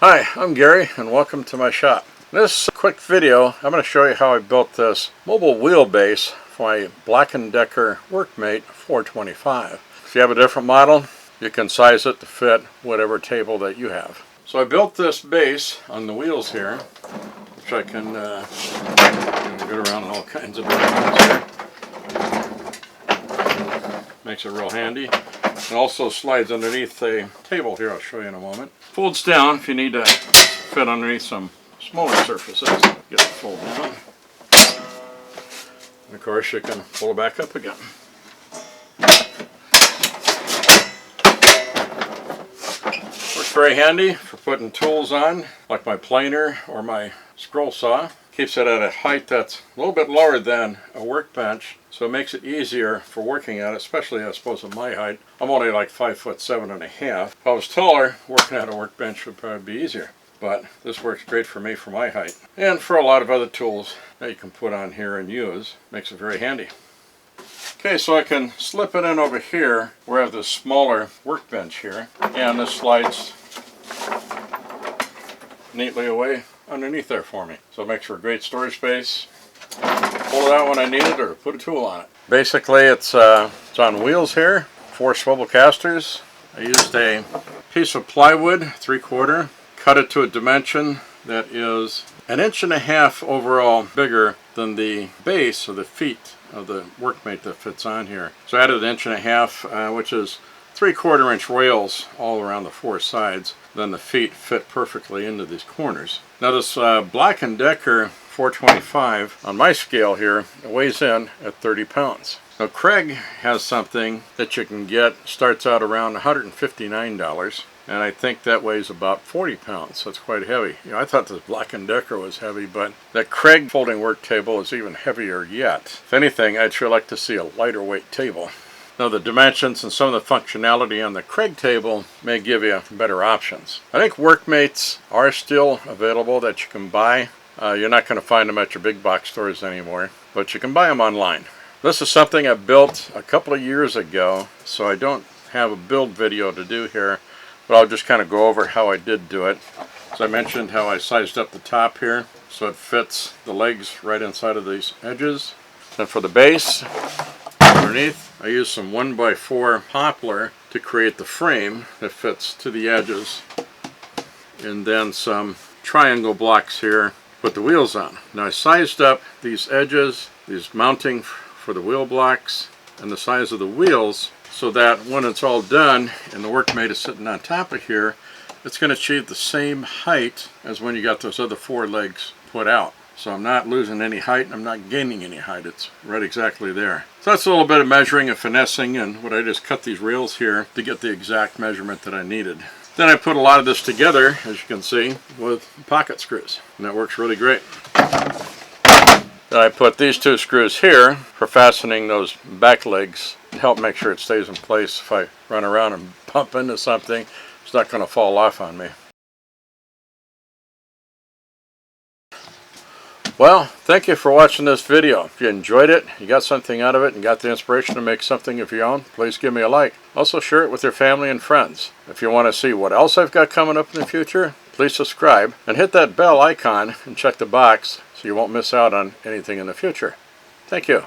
Hi, I'm Gary and welcome to my shop. In this quick video, I'm going to show you how I built this mobile wheelbase for my Black Decker Workmate 425. If you have a different model, you can size it to fit whatever table that you have. So I built this base on the wheels here, which I can get around in all kinds of directions here. Makes it real handy. It also slides underneath the table here. I'll show you in a moment. Folds down if you need to fit underneath some smaller surfaces. Get it fold down. And of course you can pull it back up again. Works very handy for putting tools on, like my planer or my scroll saw. Keeps it at a height that's a little bit lower than a workbench, so it makes it easier for working at it, especially I suppose at my height. I'm only like 5'7.5". If I was taller, working at a workbench would probably be easier. But this works great for me for my height. And for a lot of other tools that you can put on here and use. Makes it very handy. Okay, so I can slip it in over here where I have this smaller workbench here. And this slides neatly away underneath there for me. So it makes for a great storage space. Pull it out when I need it or put a tool on it. Basically it's on wheels here, 4 swivel casters. I used a piece of plywood, 3/4, cut it to a dimension that is 1.5 inches overall bigger than the base of the feet of the Workmate that fits on here. So I added 1.5 inches, which is 3/4 inch rails all around the 4 sides. Then the feet fit perfectly into these corners. Now this Black Decker 425 on my scale here weighs in at 30 pounds. Now Kreg has something that you can get, starts out around $159, and I think that weighs about 40 pounds, so it's quite heavy. You know, I thought this Black Decker was heavy, but that Kreg folding work table is even heavier yet. If anything, I'd sure like to see a lighter weight table. Now the dimensions and some of the functionality on the Kreg table may give you better options. I think Workmates are still available that you can buy. You're not going to find them at your big box stores anymore, but you can buy them online. This is something I built a couple of years ago, so I don't have a build video to do here, but I'll just kind of go over how I did do it. So I mentioned how I sized up the top here so it fits the legs right inside of these edges. Then for the base, underneath, I used some 1x4 poplar to create the frame that fits to the edges, and then some triangle blocks here put the wheels on. Now I sized up these edges, these mounting for the wheel blocks, and the size of the wheels so that when it's all done and the Workmate is sitting on top of here, it's going to achieve the same height as when you got those other 4 legs put out. So I'm not losing any height, I'm not gaining any height, it's right exactly there. So that's a little bit of measuring and finessing, and what I just cut these rails here to get the exact measurement that I needed. Then I put a lot of this together, as you can see, with pocket screws, and that works really great. Then I put these 2 screws here for fastening those back legs to help make sure it stays in place. If I run around and bump into something, it's not going to fall off on me. Well, thank you for watching this video. If you enjoyed it, you got something out of it, and got the inspiration to make something of your own, please give me a like. Also share it with your family and friends. If you want to see what else I've got coming up in the future, please subscribe and hit that bell icon and check the box so you won't miss out on anything in the future. Thank you.